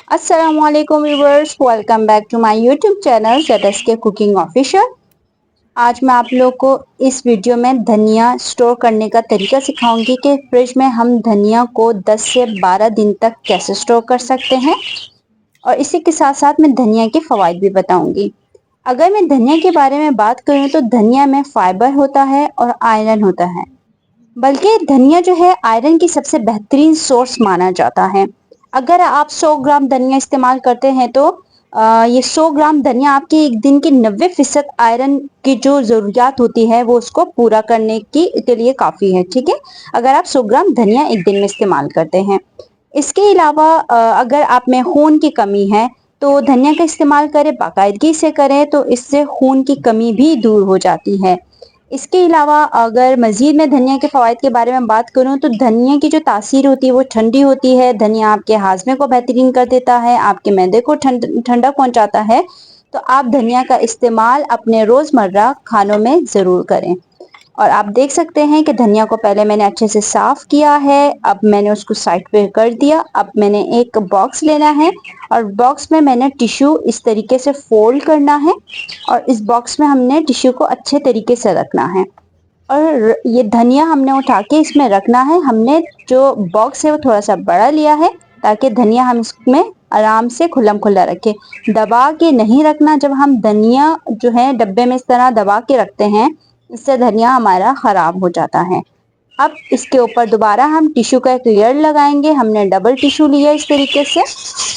अस्सलामुअलैकुम viewers, welcome back to my YouTube channel ZSK cooking official. आज मैं आप लोग को इस वीडियो में धनिया स्टोर करने का तरीका सिखाऊंगी कि फ्रिज में हम धनिया को 10 से 12 दिन तक कैसे स्टोर कर सकते हैं, और इसी के साथ साथ मैं धनिया के फवाइद भी बताऊंगी। अगर मैं धनिया के बारे में बात करूं तो धनिया में फाइबर होता है और आयरन होता है, बल्कि धनिया जो है आयरन की सबसे बेहतरीन सोर्स माना जाता है। अगर आप 100 ग्राम धनिया इस्तेमाल करते हैं तो ये 100 ग्राम धनिया आपके एक दिन की 90% आयरन की जो ज़रूरियात होती है वो उसको पूरा करने के लिए काफ़ी है। ठीक है, अगर आप 100 ग्राम धनिया एक दिन में इस्तेमाल करते हैं। इसके अलावा अगर आप में खून की कमी है तो धनिया का इस्तेमाल करें, बाकायदगी से करें, तो इससे खून की कमी भी दूर हो जाती है। इसके अलावा अगर मज़ीद मैं धनिया के फ़वाइद के बारे में बात करूं तो धनिया की जो तासीर होती है वो ठंडी होती है। धनिया आपके हाजमे को बेहतरीन कर देता है, आपके मैदे को ठंडक पहुंचाता है। तो आप धनिया का इस्तेमाल अपने रोज़मर्रा खानों में ज़रूर करें। और आप देख सकते हैं कि धनिया को पहले मैंने अच्छे से साफ़ किया है, अब मैंने उसको साइड पे कर दिया। अब मैंने एक बॉक्स लेना है और बॉक्स में मैंने टिश्यू इस तरीके से फोल्ड करना है और इस बॉक्स में हमने टिश्यू को अच्छे तरीके से रखना है और ये धनिया हमने उठा के इसमें रखना है। हमने जो बॉक्स है वो थोड़ा सा बड़ा लिया है ताकि धनिया हम इसमें आराम से खुल्लम खुल्ला रखें। दबा के नहीं रखना। जब हम धनिया जो है डब्बे में इस तरह दबा के रखते हैं, इससे धनिया हमारा ख़राब हो जाता है। अब इसके ऊपर दोबारा हम टिश्यू का एक लेयर लगाएंगे। हमने डबल टिश्यू लिया इस तरीके से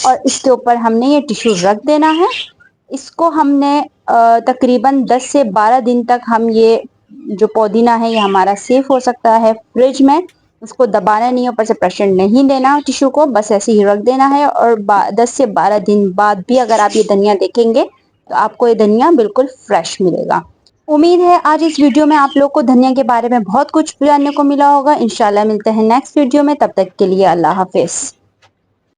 और इसके ऊपर हमने ये टिश्यू रख देना है। इसको हमने तकरीबन 10 से 12 दिन तक हम ये जो पुदीना है ये हमारा सेफ हो सकता है फ्रिज में। उसको दबाना नहीं है, ऊपर से प्रेशर नहीं देना टिश्यू को, बस ऐसे ही रख देना है। और 10 से 12 दिन बाद भी अगर आप ये धनिया देखेंगे तो आपको ये धनिया बिल्कुल फ्रेश मिलेगा। उम्मीद है आज इस वीडियो में आप लोग को धनिया के बारे में बहुत कुछ जानने को मिला होगा। इंशाल्लाह मिलते हैं नेक्स्ट वीडियो में, तब तक के लिए अल्लाह हाफिज।